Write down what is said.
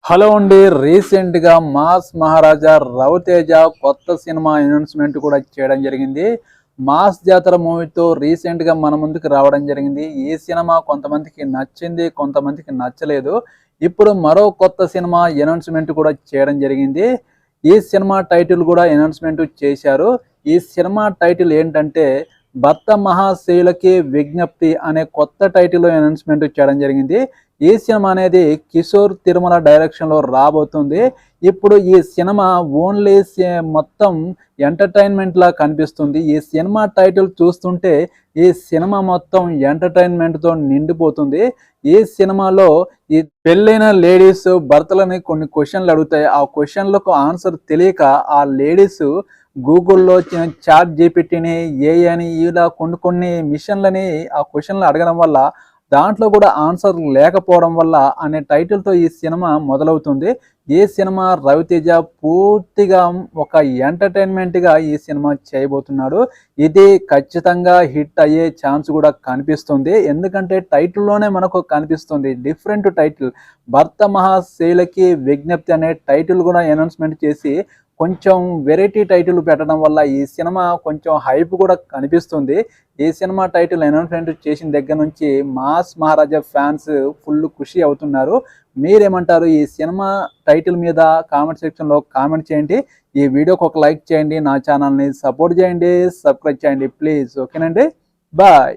Hello అండి. రీసెంట్గా mass మహారాజా రవితేజ కొత్త సినిమా అనౌన్స్మెంట్ కూడా చేయడం జరిగింది. మాస్ జాతర మూవీతో రీసెంట్గా మన ముందుకు రావడం జరిగింది. ఈ సినిమా కొంతమందికి నచ్చింది, కొంతమందికి నచ్చలేదు. ఇప్పుడు మరో కొత్త సినిమా అనౌన్స్మెంట్ కూడా చేయడం జరిగింది. ఈ సినిమా టైటిల్ కూడా అనౌన్స్మెంట్ చేశారు. ఈ సినిమా టైటిల్ ఏంటంటే భర్త మహాశయులకి విజ్ఞప్తి అనే కొత్త టైటిల్ అనౌన్స్మెంట్ చేయడం జరిగింది. ఈ సినిమా అనేది కిషోర్ తిరుమల డైరెక్షన్లో రాబోతుంది. ఇప్పుడు ఈ సినిమా ఓన్లీ మొత్తం ఎంటర్టైన్మెంట్ లా కనిపిస్తుంది. ఈ సినిమా టైటిల్ చూస్తుంటే ఈ సినిమా మొత్తం ఎంటర్టైన్మెంట్తో నిండిపోతుంది. ఈ సినిమాలో ఈ పెళ్ళైన లేడీస్ భర్తలని కొన్ని క్వశ్చన్లు అడుగుతాయి. ఆ క్వశ్చన్లకు ఆన్సర్ తెలియక ఆ లేడీస్ గూగుల్లో చాట్ జీపీటీని, ఏఐ అని ఇలా కొన్ని మిషన్లని ఆ క్వశ్చన్లు అడగడం వల్ల దాంట్లో కూడా ఆన్సర్ లేకపోవడం వల్ల అనే టైటిల్తో ఈ సినిమా మొదలవుతుంది. ఈ సినిమా రవితేజ పూర్తిగా ఒక ఎంటర్టైన్మెంట్గా ఈ సినిమా చేయబోతున్నాడు. ఇది ఖచ్చితంగా హిట్ అయ్యే ఛాన్స్ కూడా కనిపిస్తుంది. ఎందుకంటే టైటిల్లోనే మనకు కనిపిస్తుంది డిఫరెంట్ టైటిల్. భర్త మహాశైలకి విజ్ఞప్తి అనే టైటిల్ కూడా అనౌన్స్మెంట్ చేసి కొంచెం వెరైటీ టైటిల్ పెట్టడం వల్ల ఈ సినిమా కొంచెం హైప్ కూడా కనిపిస్తుంది. ఈ సినిమా టైటిల్ అనౌన్స్మెంట్ చేసిన దగ్గర నుంచి మాస్ మహారాజా ఫ్యాన్స్ ఫుల్ ఖుషి అవుతున్నారు. మీరేమంటారు? ఈ సినిమా టైటిల్ మీద కామెంట్ సెక్షన్లో కామెంట్ చేయండి. ఈ వీడియోకి ఒక లైక్ చేయండి, నా ఛానల్ని సపోర్ట్ చేయండి, సబ్స్క్రైబ్ చేయండి ప్లీజ్. ఓకేనండి, బాయ్.